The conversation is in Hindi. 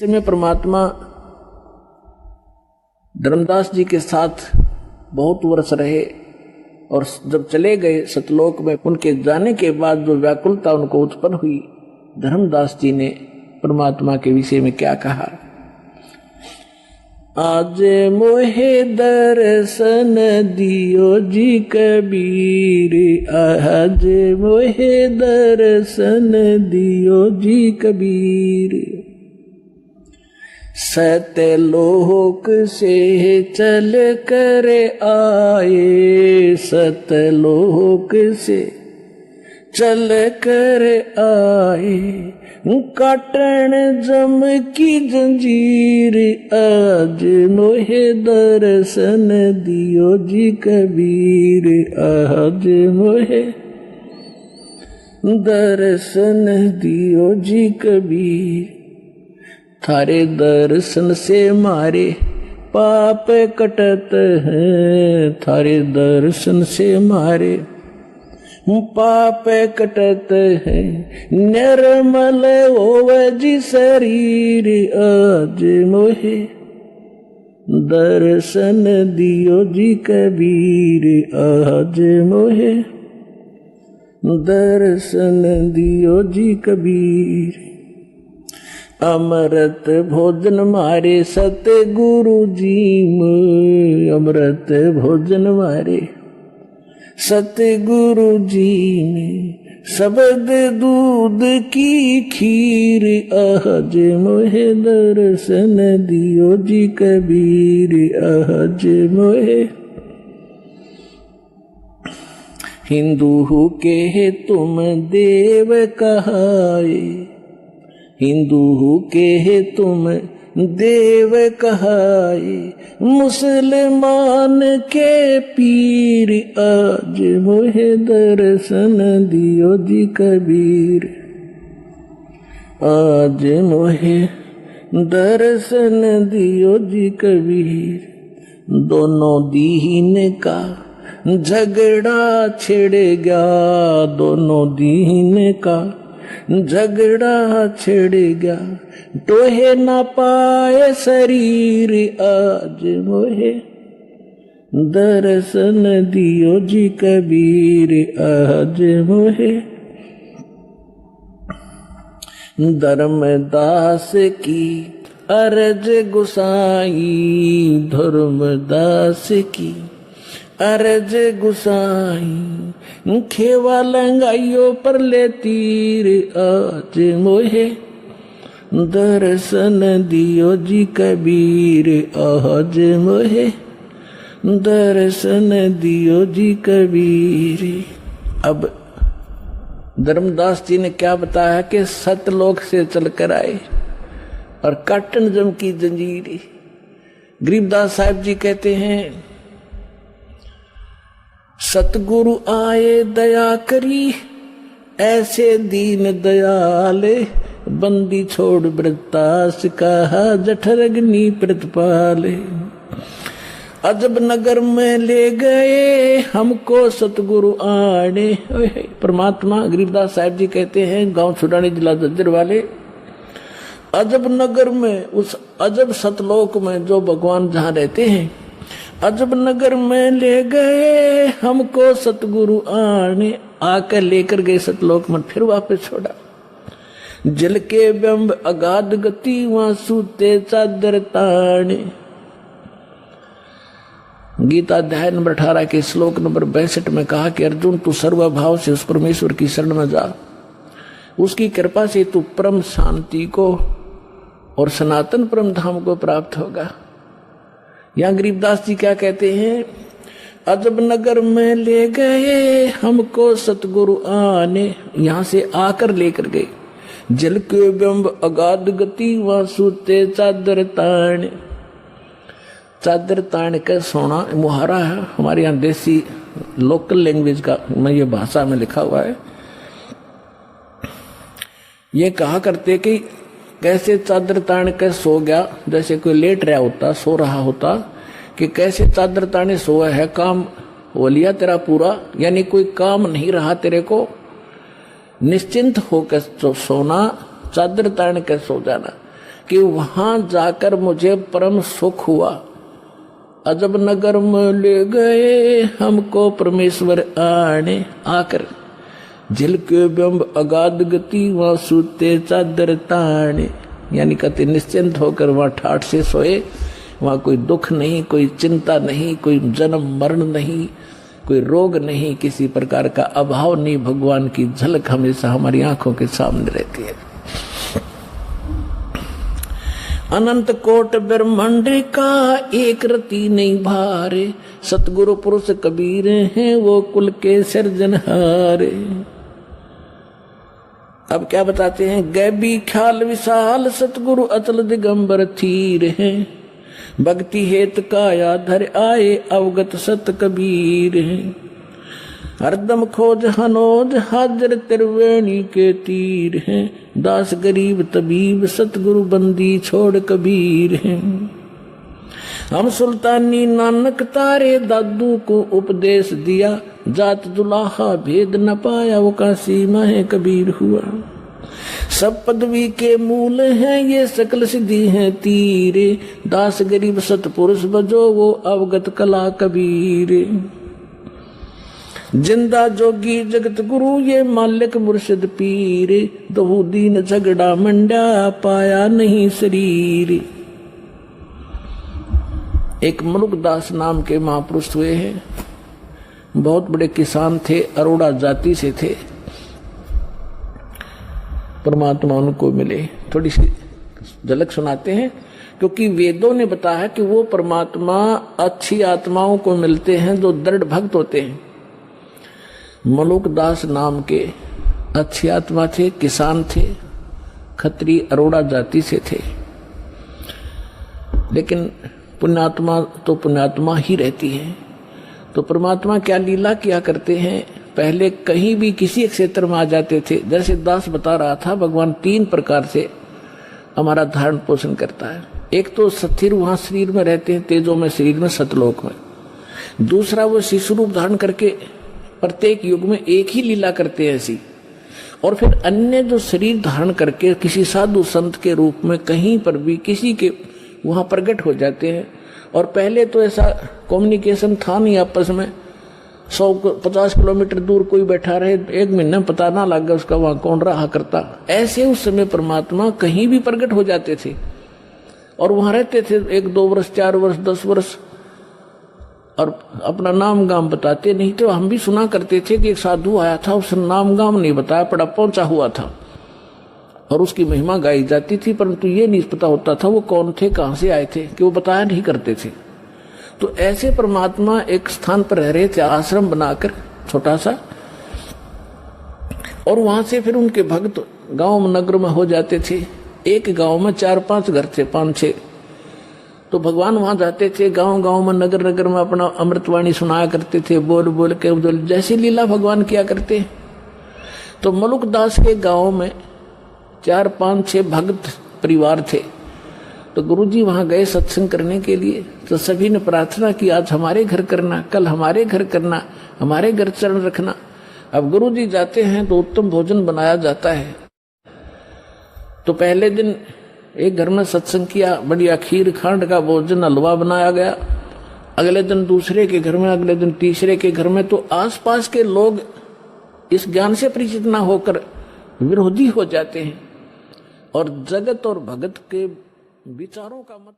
में परमात्मा धर्मदास जी के साथ बहुत वर्ष रहे और जब चले गए सतलोक में, उनके जाने के बाद जो व्याकुलता उनको उत्पन्न हुई, धर्मदास जी ने परमात्मा के विषय में क्या कहा। आज मोहे दर्शन दियो जी कबीर, आज मोहे दर्शन दियो जी कबीर। सतलोक से चल कर आए, सतलोक से चल कर आए, काटन जम की जंजीर, आज मोहे दर्शन दियो जी कबीर, आज मोहे दर्शन दियो जी कबीर। थारे दर्शन से मारे पाप कटत हैं, थारे दर्शन से मारे पाप कटत है, निर्मल होवे जी शरीर, आज मोहे दर्शन दियो जी कबीर, आज मोहे दर्शन दियो जी कबीर। अमृत भोजन मारे सतगुरु जी में, अमृत भोजन मारे सतगुरु जी ने, शब्द दूध की खीर, आज मोहे दर्शन दियो जी कबीर, आज मोहे। हिंदू के तुम देव कहाए, हिंदू के तुम देव कहाए, मुसलमान के पीर, आज मोहे दर्शन दियो जी कबीर, आज मोहे दर्शन दियो जी कबीर। दोनों दीन का झगड़ा छिड़ गया, दोनों दीन का झगड़ा छिड़ गया, टोहे ना पाए शरीर, आज मोहे दर्शन दियो जी कबीर, आज मोहे। धर्मदास की अर्ज गुसाई, धर्मदास की अर्ज गुसाई, खेवा लंगाइयो पर ले तीर, आज मोहे दर्शन दियो जी कबीर, आज मोहे दर्शन दियो जी कबीर। अब धर्मदास जी ने क्या बताया कि सतलोक से चलकर आए और काटन जम की जंजीर। गरीबदास साहब जी कहते हैं, सतगुरु आए दया करी, ऐसे दीन दयाले, बंदी छोड़ वृत्तास कहा, जठर अग्नि प्रतिपाले। अजब नगर में ले गए हमको सतगुरु आने। परमात्मा गरीबदास साहब जी कहते हैं, गांव छुड़ानी जिला झज्जर वाले, अजब नगर में, उस अजब सतलोक में जो भगवान जहाँ रहते हैं, अजब नगर में ले गए हमको सतगुरु आने, आकर लेकर गए सतलोक में, फिर वापस छोड़ा। जल के बिंब अगाध गति, वहां सूते चादर ताने। गीता अध्याय नंबर 18 के श्लोक नंबर 62 में कहा कि अर्जुन, तू सर्वभाव से उस परमेश्वर की शरण में जा, उसकी कृपा से तू परम शांति को और सनातन परम धाम को प्राप्त होगा। यहाँ गरीबदास जी क्या कहते हैं, अजब नगर में ले गए हमको सतगुरु आने, यहां से आकर लेकर गए। जल के बिंब अगाध गति, वहां सूते चादर तान। चादर तान कर सोना मुहारा है, हमारे यहाँ देसी लोकल लैंग्वेज का मैं ये भाषा में लिखा हुआ है। ये कहा करते कि कैसे चादर तान कर सो गया, जैसे कोई लेट रहा होता, सो रहा होता, कि कैसे चादर ताने सोया है, काम हो लिया तेरा पूरा, यानी कोई काम नहीं रहा तेरे को, निश्चिंत होकर सोना, चादर तान कर सो जाना। कि वहां जाकर मुझे परम सुख हुआ। अजब नगर में ले गए हमको परमेश्वर आने, आकर झिलके बिंब अगाध गति वहां सूते चादर ताने। यानी कहते निश्चिंत होकर वहां ठाठ से सोए, वहां कोई दुख नहीं, कोई चिंता नहीं, कोई जन्म मरण नहीं, कोई रोग नहीं, किसी प्रकार का अभाव नहीं। भगवान की झलक हमेशा हमारी आंखों के सामने रहती है। अनंत कोट ब्रह्मांड का एक रति नहीं भारे, सतगुरु पुरुष कबीर हैं वो कुल के सिरजनहारे। अब क्या बताते हैं, गैबी ख्याल विशाल सतगुरु अचल दिगंबर थीर हैं, भक्ति हेत काया धर आए अवगत सत कबीर हैं। हरदम खोज हनोज हाजर त्रिवेणी के तीर हैं, दास गरीब तबीब सतगुरु बंदी छोड़ कबीर हैं। हम सुल्तानी नानक तारे दादू को उपदेश दिया, जात दुलाहा भेद न पाया वो काशी माहे कबीर हुआ। सब पदवी के मूल हैं ये सकल सिद्धि हैं तीरे, दास गरीब सतपुरुष बजो वो अवगत कला कबीर। जिंदा जोगी जगत गुरु ये मालिक मुर्शिद पीर, दहु दीन झगड़ा मंडा पाया नहीं शरीर। एक मलुकदास नाम के महापुरुष हुए हैं, बहुत बड़े किसान थे, अरोड़ा जाति से थे। परमात्मा उनको मिले, थोड़ी सी झलक सुनाते हैं, क्योंकि वेदों ने बताया कि वो परमात्मा अच्छी आत्माओं को मिलते हैं जो दृढ़ भक्त होते हैं। मलुकदास नाम के अच्छी आत्मा थे, किसान थे, खत्री अरोड़ा जाति से थे, लेकिन पुण्यात्मा तो पुण्यात्मा ही रहती है। तो परमात्मा क्या लीला किया करते हैं, पहले कहीं भी किसी क्षेत्र में आ जाते थे। जैसे दास बता रहा था, भगवान 3 प्रकार से हमारा धारण पोषण करता है। एक तो स्थिर वहां शरीर में रहते हैं, तेजों में शरीर में सतलोक में। दूसरा वो शिशु रूप धारण करके प्रत्येक युग में एक ही लीला करते हैं ऐसी। और फिर अन्य जो शरीर धारण करके किसी साधु संत के रूप में कहीं पर भी किसी के वहां प्रकट हो जाते हैं। और पहले तो ऐसा कम्युनिकेशन था नहीं आपस में, 150 किलोमीटर दूर कोई बैठा रहे, 1 महीने में पता ना लगा उसका वहां कौन रहा करता। ऐसे उस समय परमात्मा कहीं भी प्रकट हो जाते थे और वहां रहते थे 1, 2 वर्ष, 4 वर्ष, 10 वर्ष, और अपना नाम गाम बताते नहीं। तो हम भी सुना करते थे कि एक साधु आया था, उसने नाम गाम नहीं बताया, पड़ा पहुंचा हुआ था और उसकी महिमा गाई जाती थी, परंतु ये नहीं पता होता था वो कौन थे, कहां से आए थे, कि वो बताया नहीं करते थे। तो ऐसे परमात्मा एक स्थान पर रह रहे थे, आश्रम बनाकर छोटा सा, और वहां से फिर उनके भक्त गांव में नगर में हो जाते थे। एक गांव में 4-5 घर थे, 5-6। तो भगवान वहां जाते थे, गांव गांव में नगर नगर में अपना अमृतवाणी सुनाया करते थे, बोल बोल के जैसी लीला भगवान किया करते। तो मलुकदास के गांव में 4-5-6 भक्त परिवार थे। तो गुरुजी वहां गए सत्संग करने के लिए। तो सभी ने प्रार्थना की, आज हमारे घर करना, कल हमारे घर करना, हमारे घर चरण रखना। अब गुरुजी जाते हैं तो उत्तम भोजन बनाया जाता है। तो पहले दिन एक घर में सत्संग किया, बढ़िया खीर खांड का भोजन, हलवा बनाया गया। अगले दिन दूसरे के घर में, अगले दिन तीसरे के घर में। तो आसपास के लोग इस ज्ञान से परिचित न होकर विरोधी हो जाते हैं और जगत और भगत के विचारों का मत